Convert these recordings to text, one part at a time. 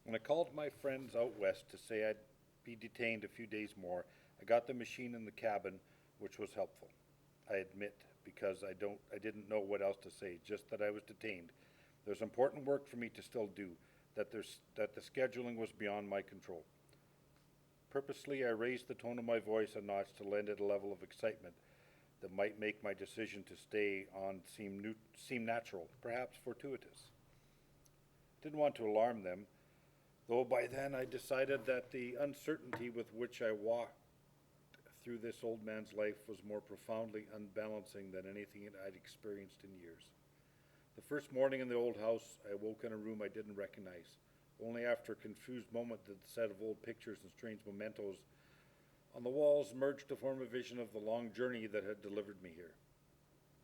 When I called my friends out west to say I'd be detained a few days more, I got the machine in the cabin, which was helpful. I admit, because I didn't know what else to say, just that I was detained. There's important work for me to still do, that the scheduling was beyond my control. Purposely, I raised the tone of my voice a notch to lend it a level of excitement that might make my decision to stay on seem natural, perhaps fortuitous. Didn't want to alarm them, though by then I decided that the uncertainty with which I walked through this old man's life was more profoundly unbalancing than anything I'd experienced in years. The first morning in the old house, I woke in a room I didn't recognize. Only after a confused moment did the set of old pictures and strange mementos on the walls merged to form a vision of the long journey that had delivered me here.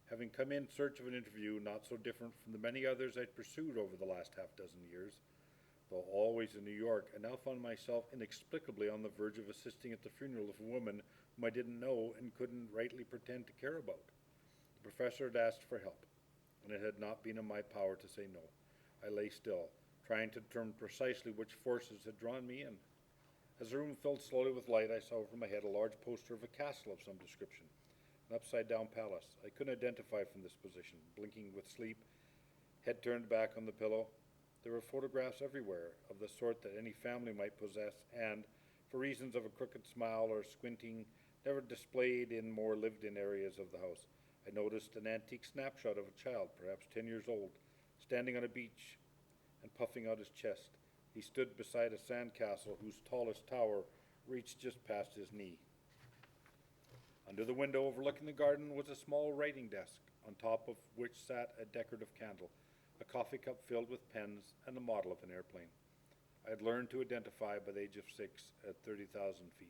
Having come in search of an interview not so different from the many others I'd pursued over the last half dozen years, though always in New York, I now found myself inexplicably on the verge of assisting at the funeral of a woman whom I didn't know and couldn't rightly pretend to care about. The professor had asked for help, and it had not been in my power to say no. I lay still, trying to determine precisely which forces had drawn me in. As the room filled slowly with light, I saw over my head a large poster of a castle of some description, an upside-down palace. I couldn't identify from this position, blinking with sleep, head turned back on the pillow. There were photographs everywhere, of the sort that any family might possess, and, for reasons of a crooked smile or squinting, never displayed in more lived-in areas of the house. I noticed an antique snapshot of a child, perhaps 10 years old, standing on a beach and puffing out his chest. He stood beside a sandcastle whose tallest tower reached just past his knee. Under the window overlooking the garden was a small writing desk, on top of which sat a decorative candle, a coffee cup filled with pens, and a model of an airplane. I had learned to identify by the age of 6 at 30,000 feet.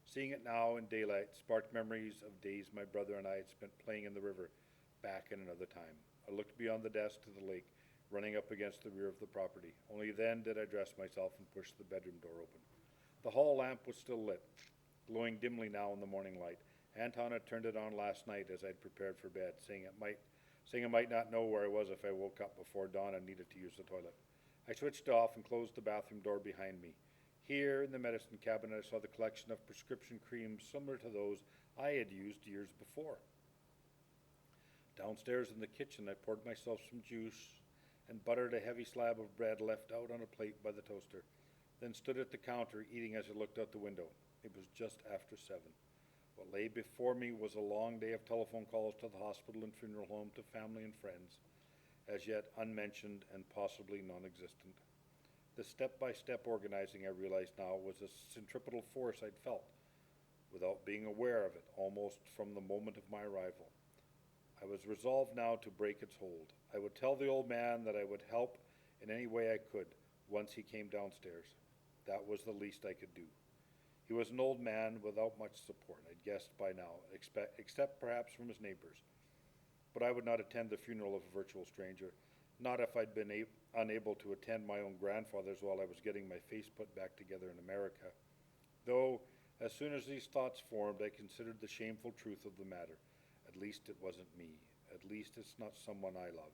Seeing it now in daylight sparked memories of days my brother and I had spent playing in the river back in another time. I looked beyond the desk to the lake, running up against the rear of the property. Only then did I dress myself and push the bedroom door open. The hall lamp was still lit, glowing dimly now in the morning light. Anton had turned it on last night as I'd prepared for bed, saying I might not know where I was if I woke up before dawn and needed to use the toilet. I switched off and closed the bathroom door behind me. Here in the medicine cabinet I saw the collection of prescription creams similar to those I had used years before. Downstairs in the kitchen I poured myself some juice and buttered a heavy slab of bread left out on a plate by the toaster, then stood at the counter eating as I looked out the window. It was just after 7. What lay before me was a long day of telephone calls to the hospital and funeral home, to family and friends, as yet unmentioned and possibly non-existent. The step-by-step organizing, I realized now, was a centripetal force I'd felt, without being aware of it, almost from the moment of my arrival. I was resolved now to break its hold. I would tell the old man that I would help in any way I could once he came downstairs. That was the least I could do. He was an old man without much support, I'd guessed by now, except perhaps from his neighbors. But I would not attend the funeral of a virtual stranger, not if I'd been unable to attend my own grandfather's while I was getting my face put back together in America. Though, as soon as these thoughts formed, I considered the shameful truth of the matter. At least it wasn't me. At least it's not someone I love.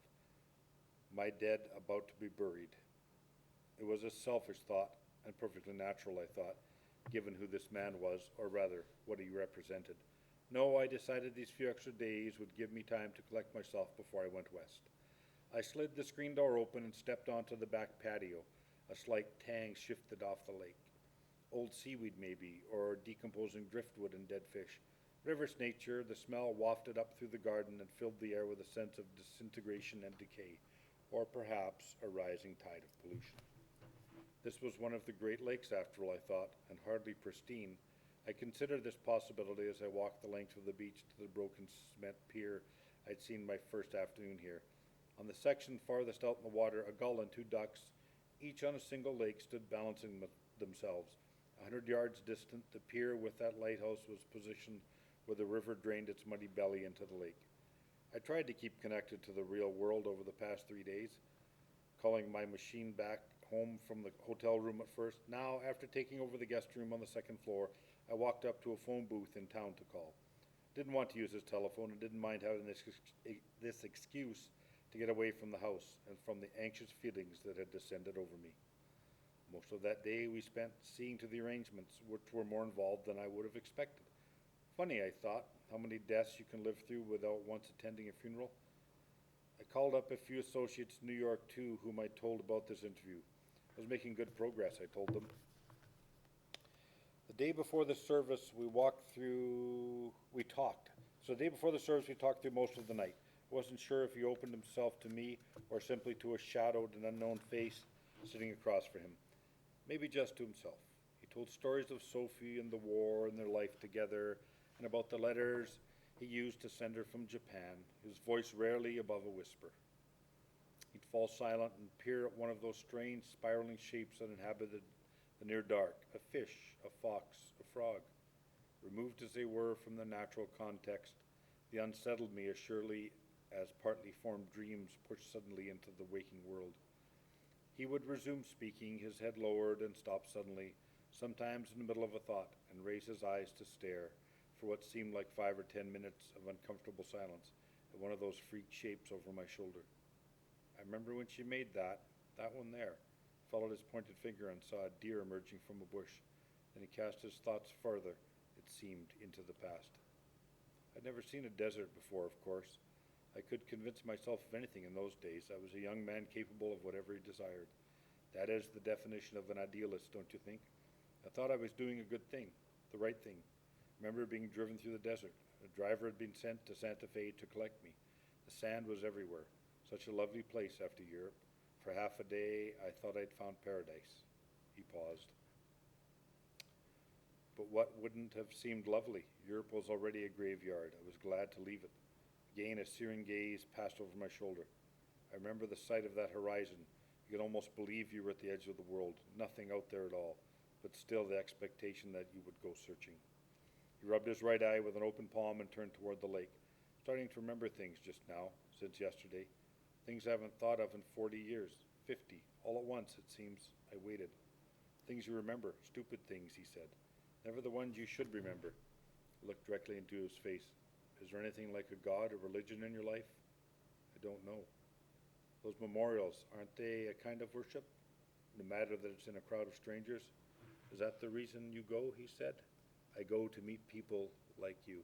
My dead about to be buried. It was a selfish thought, and perfectly natural, I thought, given who this man was, or rather, what he represented. No, I decided these few extra days would give me time to collect myself before I went west. I slid the screen door open and stepped onto the back patio. A slight tang shifted off the lake. Old seaweed, maybe, or decomposing driftwood and dead fish. Whatever its nature, the smell wafted up through the garden and filled the air with a sense of disintegration and decay, or perhaps a rising tide of pollution. This was one of the Great Lakes, after all, I thought, and hardly pristine. I considered this possibility as I walked the length of the beach to the broken cement pier I'd seen my first afternoon here. On the section farthest out in the water, a gull and 2 ducks, each on a single lake, stood balancing themselves. 100 yards distant, the pier with that lighthouse was positioned where the river drained its muddy belly into the lake. I tried to keep connected to the real world over the past 3 days, calling my machine back home from the hotel room at first. Now, after taking over the guest room on the second floor, I walked up to a phone booth in town to call. Didn't want to use his telephone and didn't mind having this excuse to get away from the house and from the anxious feelings that had descended over me. Most of that day we spent seeing to the arrangements, which were more involved than I would have expected. Funny, I thought, how many deaths you can live through without once attending a funeral. I called up a few associates in New York too, whom I told about this interview. I was making good progress, I told them. The day before the service, we talked. So the day before the service, we talked through most of the night. I wasn't sure if he opened himself to me or simply to a shadowed and unknown face sitting across from him. Maybe just to himself. He told stories of Sophie and the war and their life together, and about the letters he used to send her from Japan, his voice rarely above a whisper. He'd fall silent and peer at one of those strange spiraling shapes that inhabited the near dark, a fish, a fox, a frog. Removed as they were from the natural context, they unsettled me as surely as partly formed dreams pushed suddenly into the waking world. He would resume speaking, his head lowered, and stop suddenly, sometimes in the middle of a thought, and raise his eyes to stare, for what seemed like 5 or 10 minutes of uncomfortable silence, at one of those freak shapes over my shoulder. I remember when she made that one there, followed his pointed finger and saw a deer emerging from a bush. Then he cast his thoughts farther, it seemed, into the past. I'd never seen a desert before, of course. I could convince myself of anything in those days. I was a young man capable of whatever he desired. That is the definition of an idealist, don't you think? I thought I was doing a good thing, the right thing. I remember being driven through the desert. A driver had been sent to Santa Fe to collect me. The sand was everywhere. Such a lovely place after Europe. For half a day, I thought I'd found paradise. He paused. But what wouldn't have seemed lovely? Europe was already a graveyard. I was glad to leave it. Again, a searing gaze passed over my shoulder. I remember the sight of that horizon. You could almost believe you were at the edge of the world. Nothing out there at all, but still the expectation that you would go searching. He rubbed his right eye with an open palm and turned toward the lake, starting to remember things just now, since yesterday. Things I haven't thought of in 40 years, 50, all at once, it seems. I waited. Things you remember, stupid things, he said. Never the ones you should remember. I looked directly into his face. Is there anything like a God or religion in your life? I don't know. Those memorials, aren't they a kind of worship? No matter that it's in a crowd of strangers? Is that the reason you go, he said? I go to meet people like you.